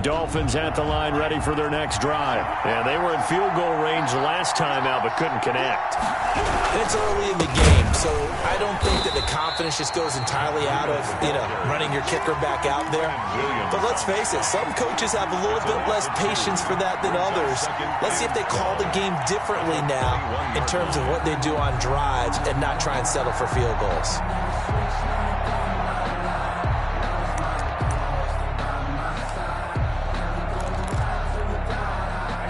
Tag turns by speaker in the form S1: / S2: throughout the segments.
S1: Dolphins at the line ready for their next drive. And they were in field goal range last time out but couldn't connect.
S2: It's early in the game, so I don't think that the confidence just goes entirely out of, running your kicker back out there. But let's face it, some coaches have a little bit less patience for that than others. Let's see if they call the game differently now in terms of what they do on drives and not try and settle for field goals.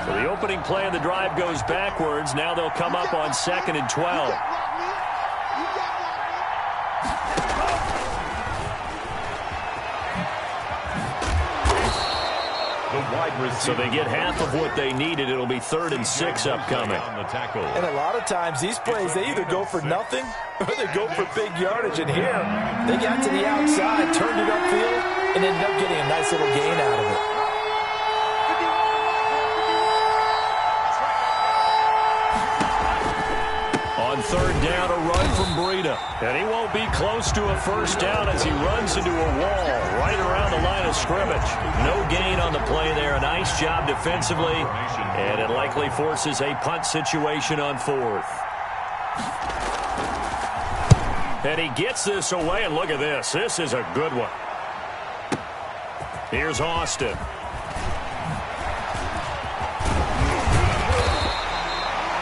S1: The opening play of the drive goes backwards. Now they'll come up on 2nd and 12. So they get half of what they needed. It'll be 3rd and 6 upcoming.
S2: And a lot of times these plays, they either go for nothing or they go for big yardage. And here, they got to the outside, turned it upfield, and ended up getting a nice little gain out of it.
S1: On 3rd down, a run from Breida. And he won't be close to a first down as he runs into a wall right around the line of scrimmage. No gain on the play there. A nice job defensively. And it likely forces a punt situation on 4th. And he gets this away, and look at this. This is a good one. Here's Austin.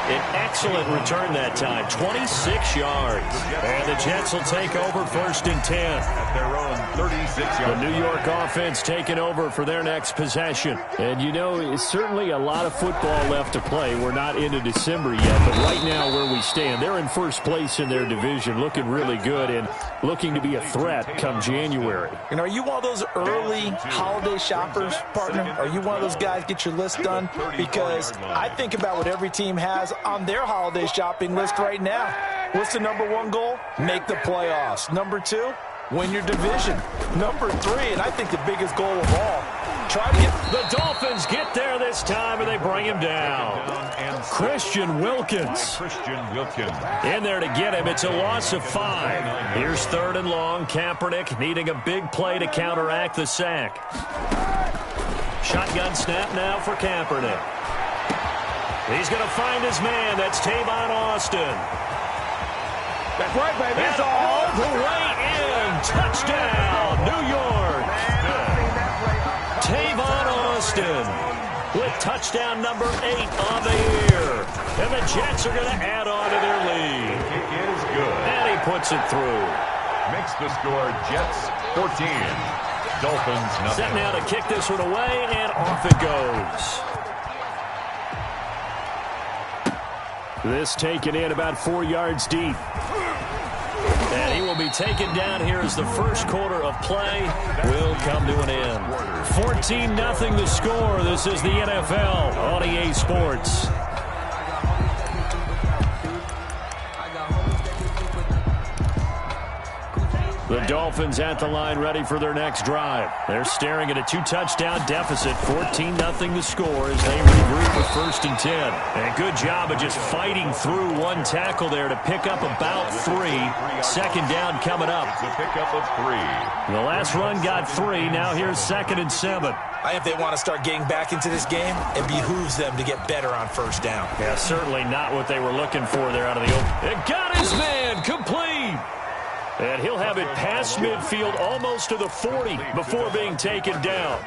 S1: An excellent return that time, 26 yards. And the Jets will take over 1st and 10.
S3: At their own 36-yard.
S1: The New York offense taking over for their next possession. And, it's certainly a lot of football left to play. We're not into December yet, but right now where we stand, they're in first place in their division, looking really good and looking to be a threat come January.
S2: And are you one of those early holiday shoppers, partner? Are you one of those guys get your list done? Because I think about what every team has on their holiday shopping list right now. What's the number 1 goal? Make the playoffs. Number 2, win your division. Number 3, and I think the biggest goal of all, try to get...
S1: The Dolphins get there this time, and they bring him down. Christian Wilkins. In there to get him. It's a loss of 5. Here's 3rd and long. Kaepernick needing a big play to counteract the sack. Shotgun snap now for Kaepernick. He's going to find his man. That's Tavon Austin.
S3: That's right, baby.
S1: And all the way in. Touchdown, New York. Tavon Austin with touchdown number 8 on the year. And the Jets are going to add on to their lead.
S3: Kick is good.
S1: And he puts it through.
S3: Makes the score Jets 14. Dolphins nothing.
S1: Set now to kick this one away, and off it goes. This taken in about 4 yards deep. And he will be taken down here as the first quarter of play will come to an end. 14-0 the score. This is the NFL on EA Sports. The Dolphins at the line ready for their next drive. They're staring at a 2-touchdown deficit. 14-0 the score as they regroup with 1st and 10. And a good job of just fighting through one tackle there to pick up about 3. 2nd down coming up.
S3: The pickup of 3.
S1: The last run got 3. Now here's 2nd and 7.
S2: If they want to start getting back into this game, it behooves them to get better on 1st down.
S1: Yeah, certainly not what they were looking for there out of the open. It got his man complete. And he'll have it past midfield almost to the 40 before being taken down.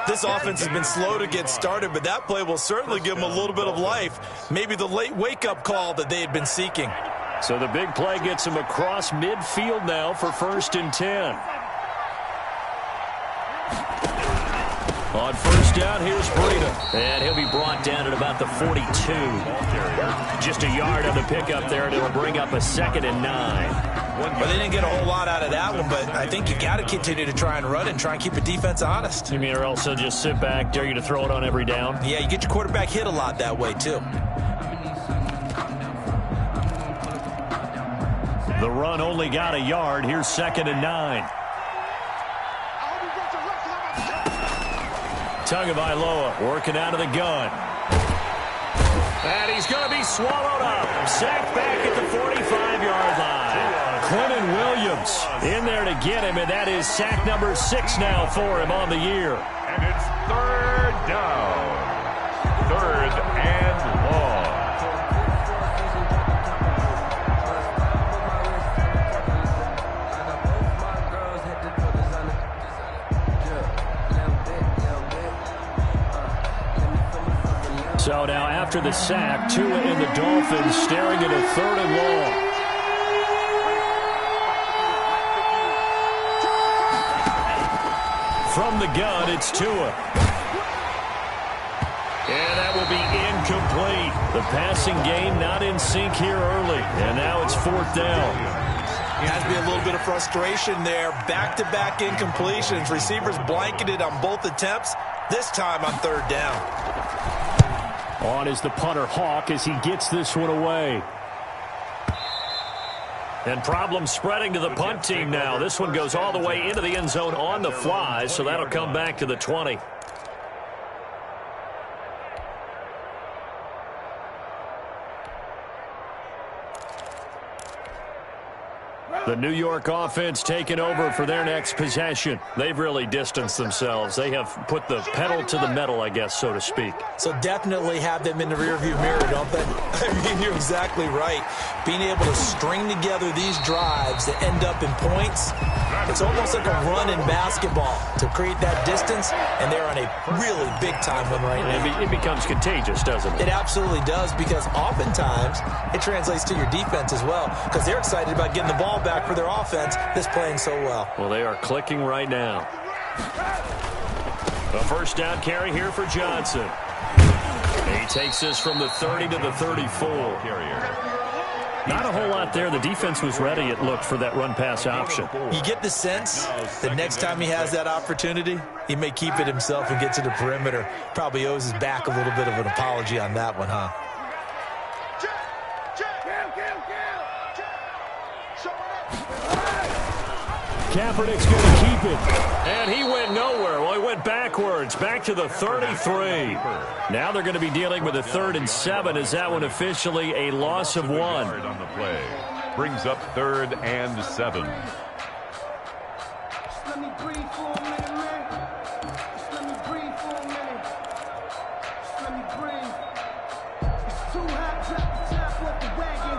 S2: This offense has been slow to get started, but that play will certainly give them a little bit of life. Maybe the late wake-up call that they had been seeking.
S1: So the big play gets him across midfield now for 1st and 10. On 1st down, here's Breida. And he'll be brought down at about the 42. Just a yard on the pickup there, and it'll bring up a 2nd and 9.
S2: Well, they didn't get a whole lot out of that one, but I think you got to continue to try and run and try and keep the defense honest.
S1: You mean, or else they'll just sit back, dare you to throw it on every down?
S2: Yeah, you get your quarterback hit a lot that way, too.
S1: The run only got a yard. Here's 2nd and 9. Tagovailoa working out of the gun. And he's going to be swallowed up. Sacked back at the 45-yard line. Quentin Williams in there to get him, and that is sack number 6 now for him on the year.
S3: And it's 3rd
S1: So now after the sack, Tua and the Dolphins staring at a 3rd and long. From the gun, it's Tua. And that will be incomplete. The passing game not in sync here early. And now it's 4th down.
S2: Has to be a little bit of frustration there. Back-to-back incompletions. Receivers blanketed on both attempts. This time on 3rd down.
S1: On is the punter Hawk as he gets this one away. And problems spreading to the punt team now. This one goes all the way into the end zone on the fly, so that'll come back to the 20. The New York offense taking over for their next possession. They've really distanced themselves. They have put the pedal to the metal, I guess, so to speak.
S2: So definitely have them in the rearview mirror, don't they? I mean, you're exactly right. Being able to string together these drives that end up in points, it's almost like a run in basketball to create that distance, and they're on a really big-time one right now.
S1: It becomes contagious, doesn't it?
S2: It absolutely does, because oftentimes it translates to your defense as well, because they're excited about getting the ball back for their offense that's playing so well.
S1: Well, they are clicking right now. A 1st down carry here for Johnson. He takes this from the 30 to the 34. Not a whole lot there. The defense was ready, it looked, for that run-pass option.
S2: You get the sense that next time he has that opportunity, he may keep it himself and get to the perimeter. Probably owes his back a little bit of an apology on that one, huh?
S1: Kaepernick's going to keep it. And he went nowhere. Well, he went backwards, back to the 33. Now they're going to be dealing with a 3rd and 7. Is that one officially a loss of 1?
S3: On the play. Brings up 3rd and 7.
S4: Let me breathe for a minute, man. Just let me breathe for a minute. Just let me breathe. It's too hot, drop the top off the wagon.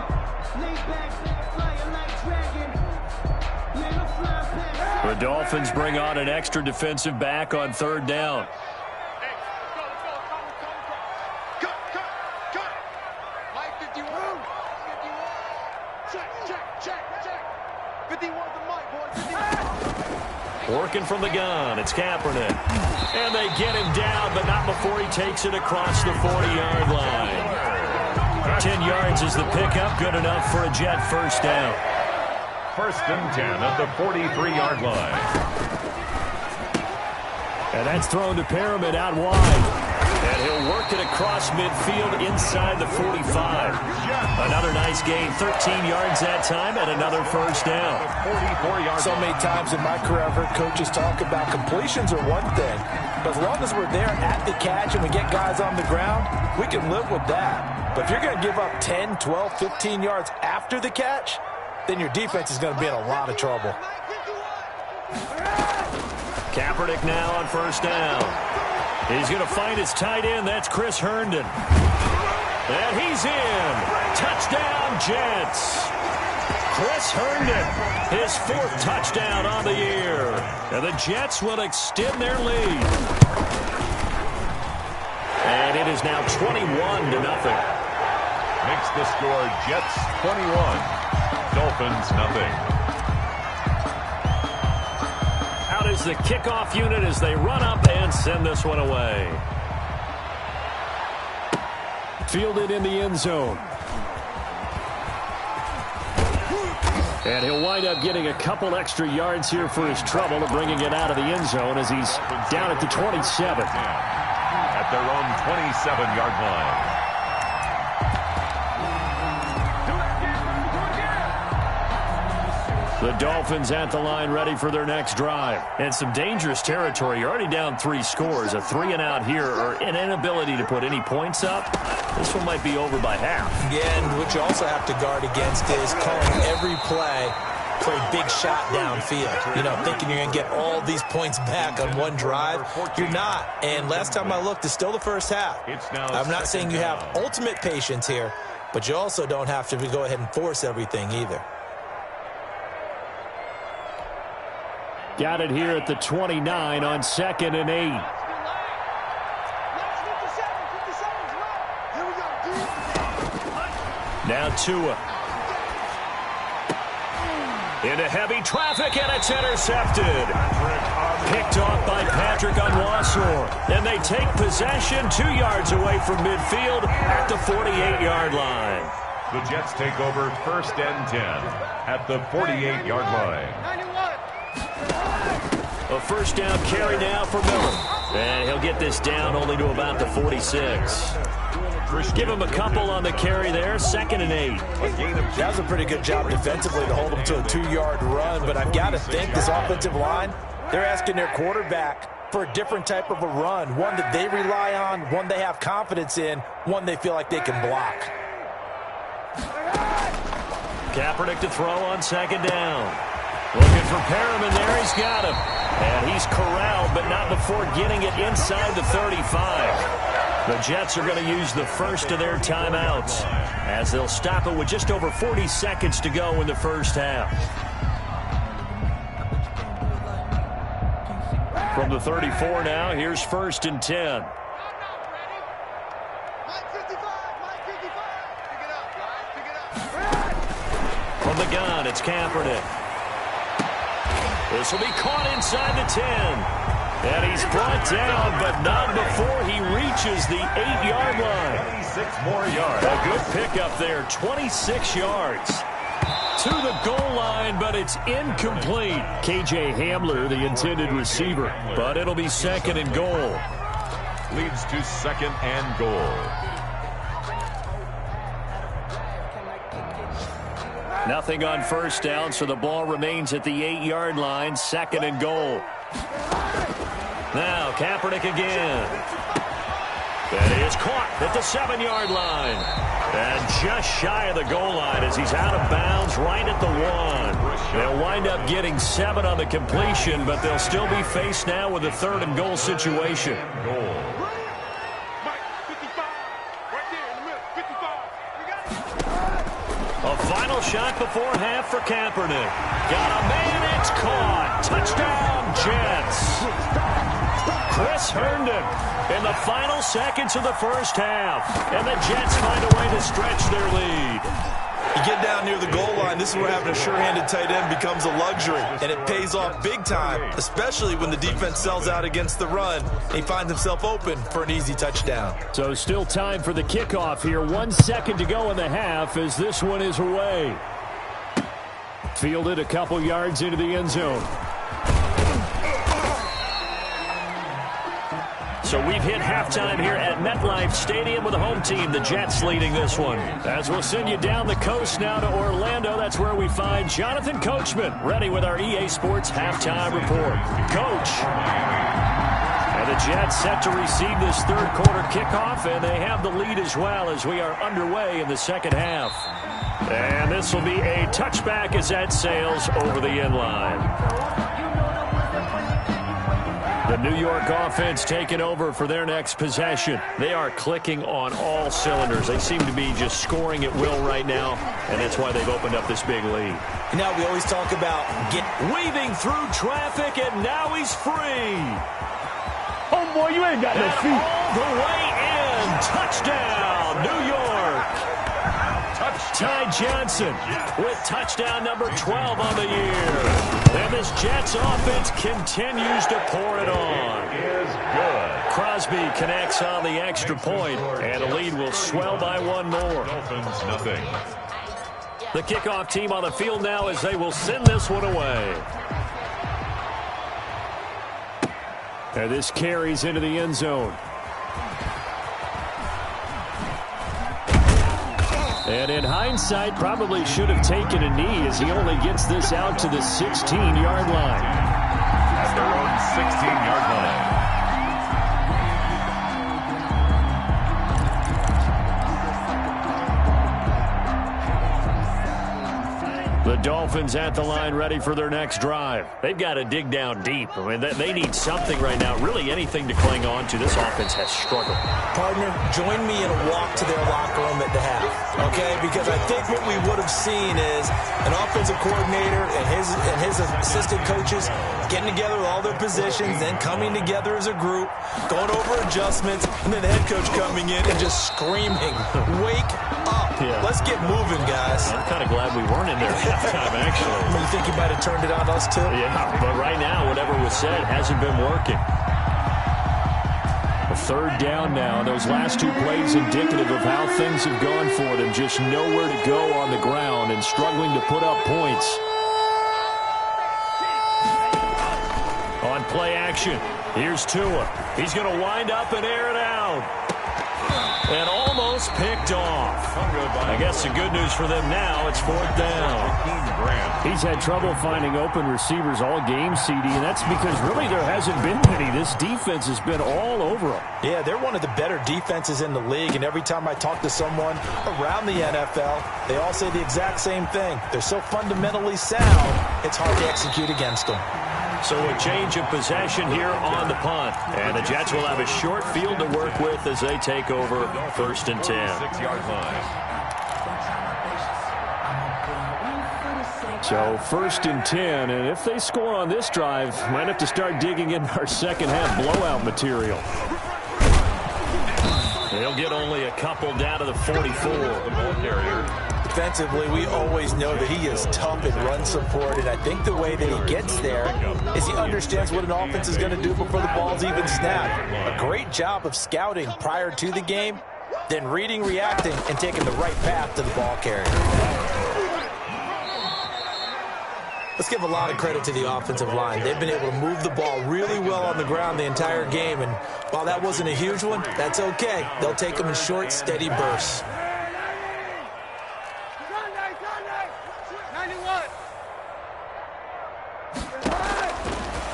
S4: Lay back, flying like dragon. Man, I'm flying past.
S1: The Dolphins bring on an extra defensive back on 3rd down. Working from the gun, it's Kaepernick. And they get him down, but not before he takes it across the 40-yard line. 10 yards is the pickup, good enough for a Jet 1st down.
S3: 1st and 10 at the 43-yard line.
S1: And that's thrown to Pyramid out wide. And he'll work it across midfield inside the 45. Another nice gain, 13 yards that time, and another 1st down.
S3: 44-yard.
S2: So many times in my career I've heard coaches talk about completions are one thing, but as long as we're there at the catch and we get guys on the ground, we can live with that. But if you're going to give up 10, 12, 15 yards after the catch, then your defense is going to be in a lot of trouble.
S1: Kaepernick now on 1st down. He's going to find his tight end. That's Chris Herndon. And he's in. Touchdown, Jets. Chris Herndon, his 4th touchdown on the year. And the Jets will extend their lead. And it is now 21-0.
S3: Makes the score Jets 21. Dolphins nothing.
S1: Out is the kickoff unit as they run up and send this one away. Fielded in the end zone. And he'll wind up getting a couple extra yards here for his trouble of bringing it out of the end zone as he's down at the 27.
S3: At their own 27-yard line.
S1: The Dolphins at the line ready for their next drive. And some dangerous territory. You're already down 3 scores. A 3-and-out here or an inability to put any points up. This one might be over by half.
S2: Again, what you also have to guard against is calling every play for a big shot downfield. You know, thinking you're going to get all these points back on one drive. You're not. And last time I looked, it's still the 1st half. I'm not saying you have ultimate patience here, but you also don't have to go ahead and force everything either.
S1: Got it here at the 29 on 2nd and 8. Now Tua. Into heavy traffic, and it's intercepted. Picked off by Patrick Onwuasor. And they take possession 2 yards away from midfield at the 48-yard line.
S3: The Jets take over 1st and 10 at the 48-yard line.
S1: A first down carry now for Miller. And he'll get this down only to about the 46. Give him a couple on the carry there, 2nd and 8.
S2: That was a pretty good job defensively to hold him to a 2-yard run, but I've got to think this offensive line, they're asking their quarterback for a different type of a run, one that they rely on, one they have confidence in, one they feel like they can block.
S1: Kaepernick to throw on 2nd down. Looking for Perriman there. He's got him. And he's corralled, but not before getting it inside the 35. The Jets are going to use the first of their timeouts as they'll stop it with just over 40 seconds to go in the first half. From the 34 now, here's 1st and 10. From the gun, it's Kaepernick. This will be caught inside the 10. And he's brought down, but not before he reaches the 8-yard line.
S3: 26 more yards.
S1: A good pickup there, 26 yards. To the goal line, but it's incomplete. KJ Hamler, the intended receiver, but it'll be 2nd and goal.
S3: Leads to 2nd and goal.
S1: Nothing on first down, so the ball remains at the 8-yard line, 2nd and goal. Now Kaepernick again. And he is caught at the 7-yard line. And just shy of the goal line as he's out of bounds right at the 1. They'll wind up getting 7 on the completion, but they'll still be faced now with a 3rd and goal situation.
S3: Goal.
S1: A final shot before half for Kaepernick. Got a man, it's caught. Touchdown, Jets. Chris Herndon in the final seconds of the first half. And the Jets find a way to stretch their lead.
S2: You get down near the goal line, this is where having a sure-handed tight end becomes a luxury, and it pays off big time, especially when the defense sells out against the run, and he finds himself open for an easy touchdown.
S1: So still time for the kickoff here. 1 second to go in the half as this one is away. Fielded a couple yards into the end zone. So we've hit halftime here at MetLife Stadium with the home team, the Jets, leading this one. As we'll send you down the coast now to Orlando, that's where we find Jonathan Coachman, ready with our EA Sports halftime report. Coach. And the Jets set to receive this 3rd quarter kickoff, and they have the lead as well as we are underway in the 2nd half. And this will be a touchback as that sails over the end line. The New York offense taking over for their next possession. They are clicking on all cylinders. They seem to be just scoring at will right now, and that's why they've opened up this big lead.
S2: Now we always talk about
S1: weaving through traffic, and now he's free.
S5: Oh, boy, you ain't got no feet.
S1: All the way in. Touchdown, New York. Ty Johnson with touchdown number 12 on the year. And this Jets offense continues to pour it on.
S3: Is good.
S1: Crosby connects on the extra point, and the lead will swell by 1 more.
S3: Dolphins, nothing.
S1: The kickoff team on the field now as they will send this one away. And this carries into the end zone. And in hindsight, probably should have taken a knee as he only gets this out to the 16-yard line.
S3: At their own 16-yard line.
S1: The Dolphins at the line ready for their next drive. They've got to dig down deep. I mean, they need something right now, really anything to cling on to. This offense has struggled.
S2: Partner, join me in a walk to their locker room at the half, okay? Because I think what we would have seen is an offensive coordinator and his assistant coaches getting together with all their positions, then coming together as a group, going over adjustments, and then the head coach coming in and just screaming, "Wake up!"
S1: Yeah.
S2: Let's get moving, guys.
S1: I'm kind of glad we weren't in there at halftime, actually.
S2: You think you might have turned it on us, too?
S1: Yeah, but right now, whatever was said hasn't been working. A third down now, and those last two plays indicative of how things have gone for them. Just nowhere to go on the ground and struggling to put up points. On play action, here's Tua. He's going to wind up and air it out. And almost picked off. I guess the good news for them now, it's fourth down. He's had trouble finding open receivers all game, CD, and that's because really there hasn't been many. This defense has been all over them.
S2: Yeah, they're one of the better defenses in the league, and every time I talk to someone around the NFL, they all say the exact same thing. They're so fundamentally sound, it's hard to execute against them.
S1: So a change of possession here on the punt. And the Jets will have a short field to work with as they take over first and 10.
S3: 6-yard line.
S1: So first and 10, and if they score on this drive, might have to start digging in our second half blowout material. They'll get only a couple down to the 44.
S3: The ball carrier.
S2: Defensively, we always know that he is tough in run support, and I think the way that he gets there is he understands what an offense is going to do before the ball's even snapped. A great job of scouting prior to the game, then reading, reacting, and taking the right path to the ball carrier. Let's give a lot of credit to the offensive line. They've been able to move the ball really well on the ground the entire game, and while that wasn't a huge one, that's okay. They'll take them in short, steady bursts.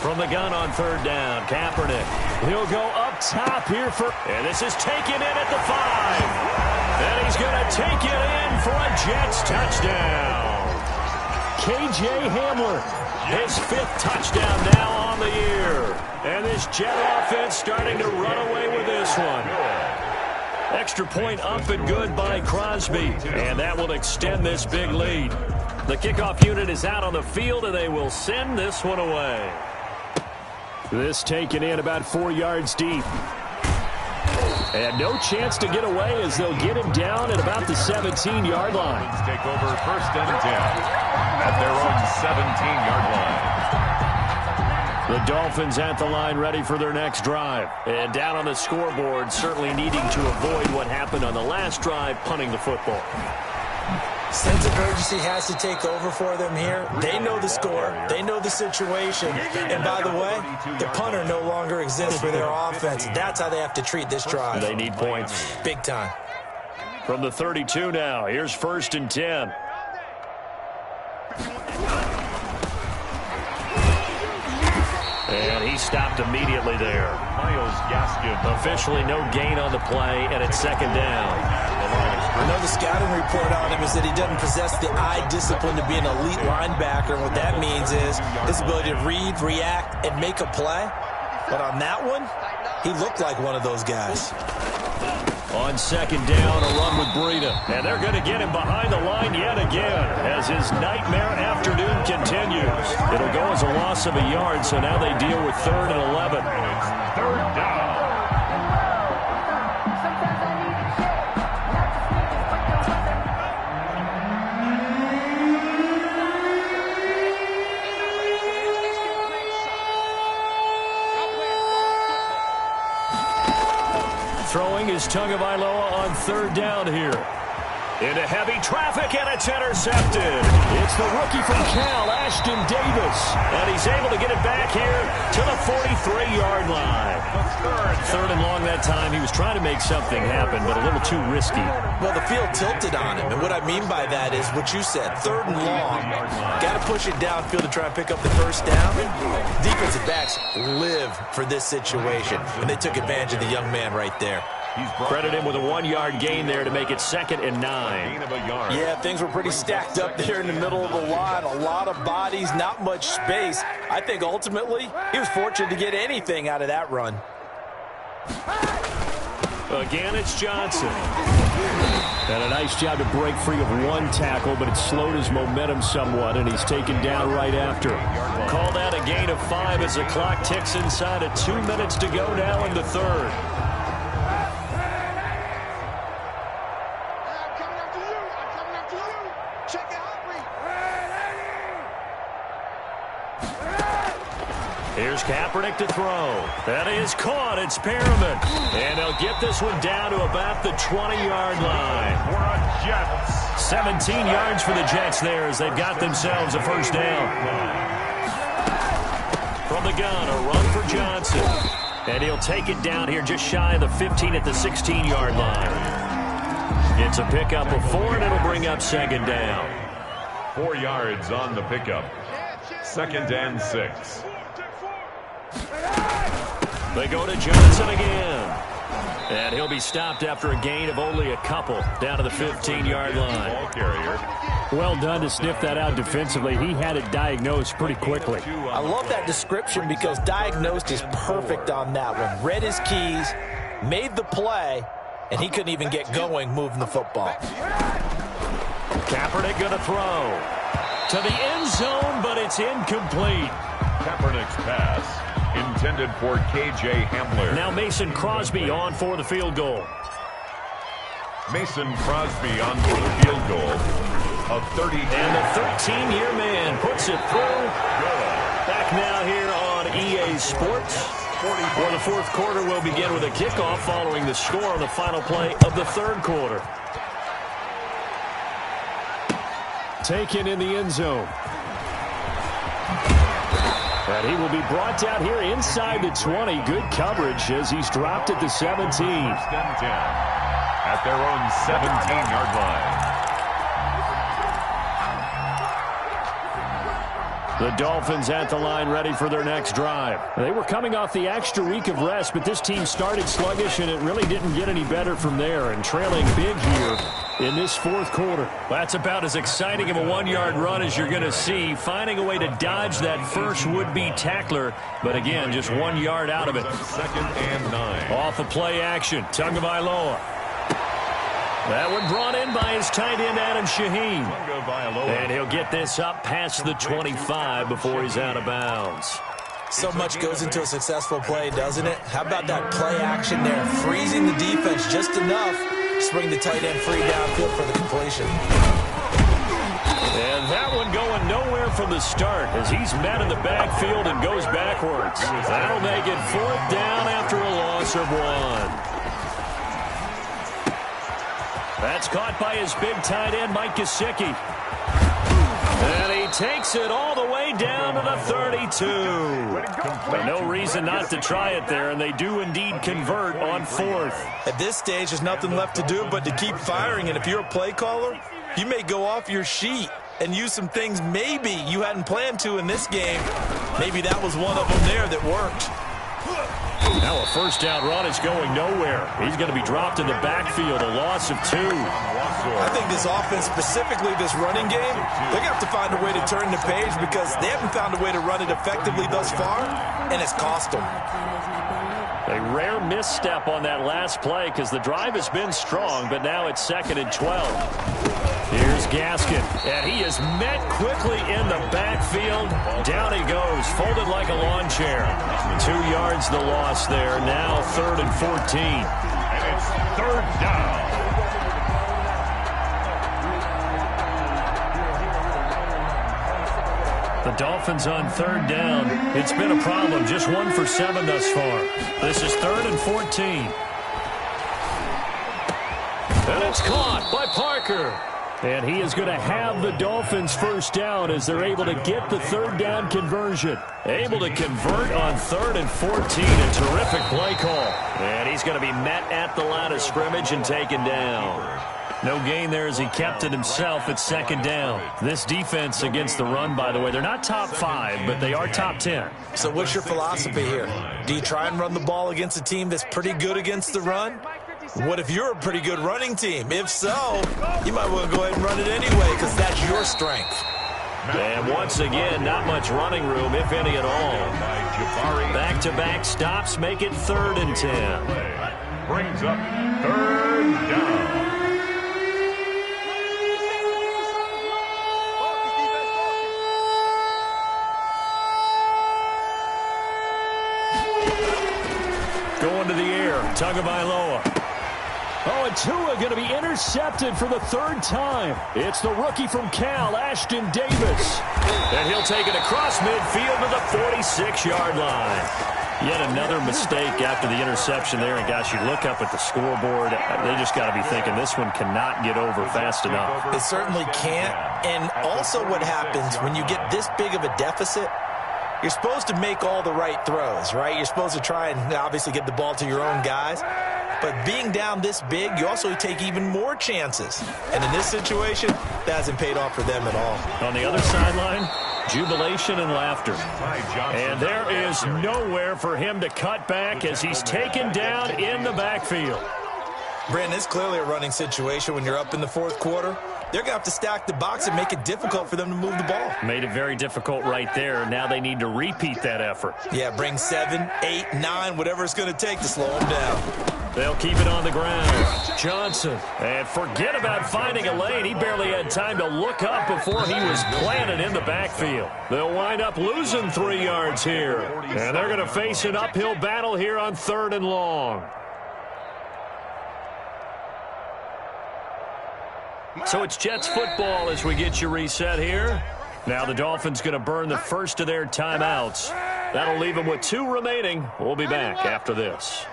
S1: From the gun on third down, Kaepernick. He'll go up top here for... And this is taken in at the 5. And he's going to take it in for a Jets touchdown. K.J. Hamler, his 5th touchdown now on the year. And this Jet offense starting to run away with this one. Extra point up and good by Crosby. And that will extend this big lead. The kickoff unit is out on the field, and they will send this one away. This taken in about 4 yards deep. And no chance to get away as they'll get him down at about the 17-yard line.
S3: Let's take over first and 10 at their own 17-yard line.
S1: The Dolphins at the line ready for their next drive. And down on the scoreboard, certainly needing to avoid what happened on the last drive, punting the football.
S2: Sense of urgency has to take over for them here. They know the score. They know the situation. And by the way, the punter no longer exists for their offense. That's how they have to treat this drive.
S1: They need points.
S2: Big time.
S1: From the 32 now, here's first and 10. And he stopped immediately there.
S3: Myles Gaskin.
S1: Officially no gain on the play, and it's second down.
S2: I know the scouting report on him is that he doesn't possess the eye discipline to be an elite linebacker. And what that means is his ability to read, react, and make a play. But on that one, he looked like one of those guys.
S1: On second down, a run with Breida. And they're going to get him behind the line yet again as his nightmare afternoon continues. It'll go as a loss of a yard, so now they deal with 3rd and 11.
S3: Third down.
S1: Throwing is Tagovailoa on third down here. Into heavy traffic, and it's intercepted. It's the rookie from Cal, Ashton Davis. And he's able to get it back here to the 43-yard line. Third and long that time. He was trying to make something happen, but a little too risky.
S2: Well, the field tilted on him. And what I mean by that is what you said. 3rd and long. Got to push it downfield to try and pick up the first down. Defensive backs live for this situation. And they took advantage of the young man right there.
S1: Credit him with a 1-yard gain there to make it 2nd and 9.
S2: Yeah, things were pretty stacked up there in the middle of the line. A lot of bodies, not much space. I think ultimately he was fortunate to get anything out of that run.
S1: Again, it's Johnson. And a nice job to break free of one tackle, but it slowed his momentum somewhat, and he's taken down right after. Call that a gain of 5 as the clock ticks inside of 2 minutes to go now in the third. Here's Kaepernick to throw. That is caught. It's Perriman. And they'll get this one down to about the 20-yard line.
S3: For a Jets.
S1: 17 yards for the Jets there as they've got themselves a first down. From the gun, a run for Johnson. And he'll take it down here just shy of the 15 at the 16-yard line. It's a pickup of 4, and it'll bring up second down.
S3: 4 yards on the pickup. 2nd and 6.
S1: They go to Johnson again. And he'll be stopped after a gain of only a couple down to the 15-yard line.
S3: Ball carrier.
S5: Well done to sniff that out defensively. He had it diagnosed pretty quickly.
S2: I love that description because diagnosed is perfect on that one. Read his keys, made the play, and he couldn't even get going moving the football.
S1: Kaepernick going to throw to the end zone, but it's incomplete.
S3: Kaepernick's pass intended for K.J. Hamler.
S1: Now Mason Crosby on for the field goal.
S3: Mason Crosby on for the field goal. A 30.
S1: And the 13-year man puts it through. Back now here on EA Sports. Well, the fourth quarter will begin with a kickoff following the score on the final play of the third quarter.
S5: Taken in the end zone. And he will be brought down here inside the 20. Good coverage as he's dropped at the 17.
S3: 1st and 10 at their own 17-yard line.
S1: The Dolphins at the line ready for their next drive.
S5: They were coming off the extra week of rest, but this team started sluggish, and it really didn't get any better from there, and trailing big here in this fourth quarter.
S1: That's about as exciting of a 1-yard run as you're going to see, finding a way to dodge that first would-be tackler, but again, just 1 yard out of it.
S3: 2nd and 9.
S1: Off of play action, Tagovailoa. That one brought in by his tight end, Adam Shaheen. And he'll get this up past the 25 before he's out of bounds.
S2: So much goes into a successful play, doesn't it? How about that play action there? Freezing the defense just enough to bring the tight end free downfield for the completion.
S1: And that one going nowhere from the start as he's met in the backfield and goes backwards. That'll make it 4th down after a loss of 1. That's caught by his big tight end, Mike Gesicki. And he takes it all the way down to the 32. But no reason not to try it there, and they do indeed convert on 4th.
S2: At this stage, there's nothing left to do but to keep firing, and if you're a play caller, you may go off your sheet and use some things maybe you hadn't planned to in this game. Maybe that was one of them there that worked.
S1: Now a first down run is going nowhere. He's going to be dropped in the backfield, a loss of 2.
S2: I think this offense, specifically this running game, they're going to have to find a way to turn the page because they haven't found a way to run it effectively thus far, and it's cost them.
S1: A rare misstep on that last play because the drive has been strong, but now it's 2nd and 12. Here's Gaskin, and he is met quickly in the backfield. Down he goes, folded like a lawn chair. 2 yards the loss there, now 3rd and 14.
S3: And it's 3rd down.
S1: The Dolphins on 3rd down. It's been a problem, just 1 for 7 thus far. This is 3rd and 14. And it's caught by Parker.
S5: And he is going to have the Dolphins first down as they're able to get the 3rd down conversion.
S1: Able to convert on 3rd and 14. A terrific play call. And he's going to be met at the line of scrimmage and taken down. No gain there as he kept it himself at 2nd down. This defense against the run, by the way, they're not top 5, but they are top 10.
S2: So what's your philosophy here? Do you try and run the ball against a team that's pretty good against the run? What if you're a pretty good running team? If so, you might want to go ahead and run it anyway because that's your strength.
S1: And once again, not much running room, if any at all. Back-to-back stops make it 3rd and 10.
S3: Brings up 3rd down.
S1: Going to the air, Tagovailoa.
S5: Oh, and Tua going to be intercepted for the third time. It's the rookie from Cal, Ashton Davis.
S1: And he'll take it across midfield to the 46-yard line. Yet another mistake after the interception there. And, gosh, you look up at the scoreboard, they just got to be thinking this one cannot get over fast enough.
S2: It certainly can't. And also what happens when you get this big of a deficit, you're supposed to make all the right throws, right? You're supposed to try and obviously get the ball to your own guys. But being down this big, you also take even more chances. And in this situation, that hasn't paid off for them at all.
S1: On the other sideline, jubilation and laughter. And there is nowhere for him to cut back as he's taken down in the backfield.
S2: Brandon, it's clearly a running situation when you're up in the fourth quarter. They're going to have to stack the box and make it difficult for them to move the ball.
S1: Made it very difficult right there. Now they need to repeat that effort.
S2: Yeah, bring 7, 8, 9, whatever it's going to take to slow them down.
S1: They'll keep it on the ground. Johnson. And forget about finding a lane. He barely had time to look up before he was planted in the backfield. They'll wind up losing 3 yards here. And they're going to face an uphill battle here on 3rd and long. So it's Jets football as we get you reset here. Now the Dolphins going to burn the first of their timeouts. That'll leave them with 2 remaining. We'll be back after this.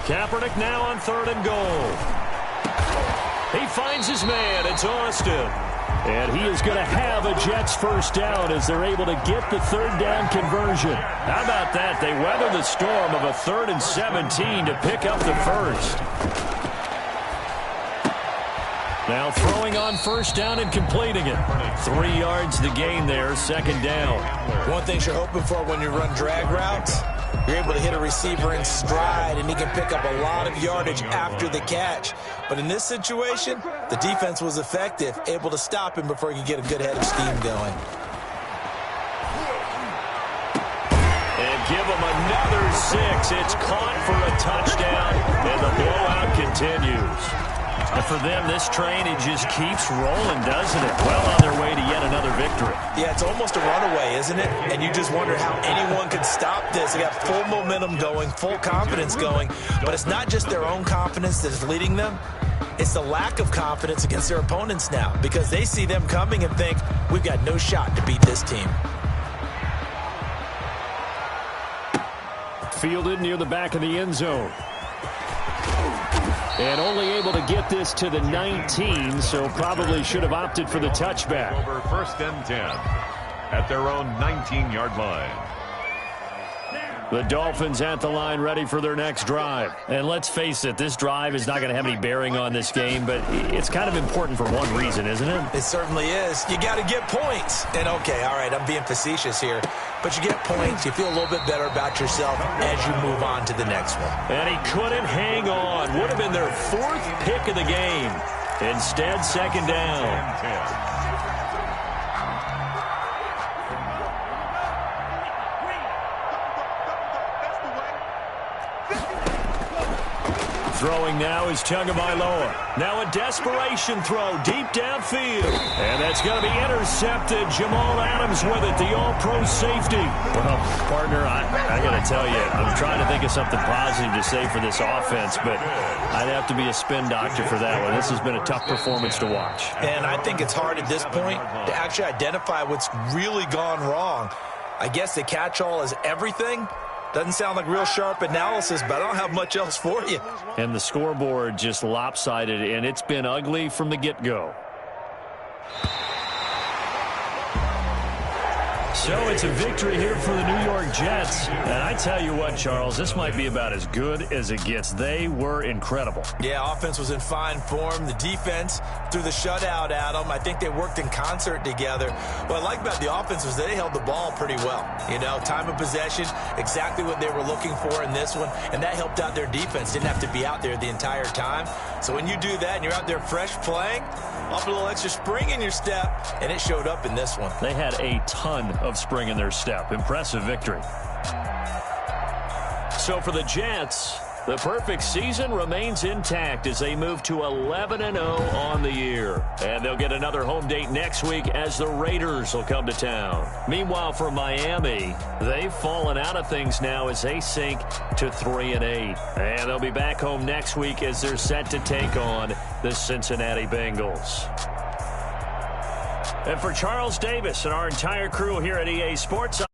S1: Kaepernick now on 3rd and goal. He finds his man. It's Austin.
S5: And he is going to have a Jets first down as they're able to get the 3rd down conversion.
S1: How about that? They weather the storm of a 3rd and 17 to pick up the first. Now throwing on first down and completing it. 3 yards the gain there, 2nd down.
S2: One thing you're hoping for when you run drag routes, you're able to hit a receiver in stride, and he can pick up a lot of yardage after the catch. But in this situation, the defense was effective, able to stop him before he could get a good head of steam going.
S1: And give him another 6. It's caught for a touchdown, and the blowout continues. And for them, this train, it just keeps rolling, doesn't it? Well on their way to yet another victory.
S2: Yeah, it's almost a runaway, isn't it? And you just wonder how anyone could stop this. They got full momentum going, full confidence going. But it's not just their own confidence that is leading them. It's the lack of confidence against their opponents now, because they see them coming and think, we've got no shot to beat this team.
S5: Fielded near the back of the end zone. And only able to get this to the 19, so probably should have opted for the touchback.
S3: Over 1st and 10 at their own 19-yard line.
S1: The Dolphins at the line ready for their next drive. And let's face it, this drive is not going to have any bearing on this game, but it's kind of important for one reason, isn't it?
S2: It certainly is. You got to get points. And okay, all right, I'm being facetious here, but you get points, you feel a little bit better about yourself as you move on to the next one.
S1: And he couldn't hang on. Would have been their 4th pick of the game. Instead, 2nd down. Throwing now is Tagovailoa. Now a desperation throw deep downfield. And that's going to be intercepted. Jamal Adams with it, the all-pro safety. Well, partner, I got to tell you, I'm trying to think of something positive to say for this offense, but I'd have to be a spin doctor for that one. This has been a tough performance to watch.
S2: And I think it's hard at this point to actually identify what's really gone wrong. I guess the catch-all is everything. Doesn't sound like real sharp analysis, but I don't have much else for you.
S1: And the scoreboard just lopsided, and it's been ugly from the get-go. So it's a victory here for the New York Jets. And I tell you what, Charles, this might be about as good as it gets. They were incredible.
S2: Yeah, offense was in fine form. The defense threw the shutout at them. I think they worked in concert together. What I like about the offense was they held the ball pretty well. You know, time of possession, exactly what they were looking for in this one. And that helped out their defense. Didn't have to be out there the entire time. So when you do that and you're out there fresh playing, off a little extra spring in your step, and it showed up in this one.
S1: They had a ton of spring in their step. Impressive victory. So for the Jets, The perfect season remains intact as they move to 11-0 on the year. And they'll get another home date next week as the Raiders will come to town. Meanwhile, for Miami, they've fallen out of things now as they sink to 3-8. And they'll be back home next week as they're set to take on the Cincinnati Bengals. And for Charles Davis and our entire crew here at EA Sports,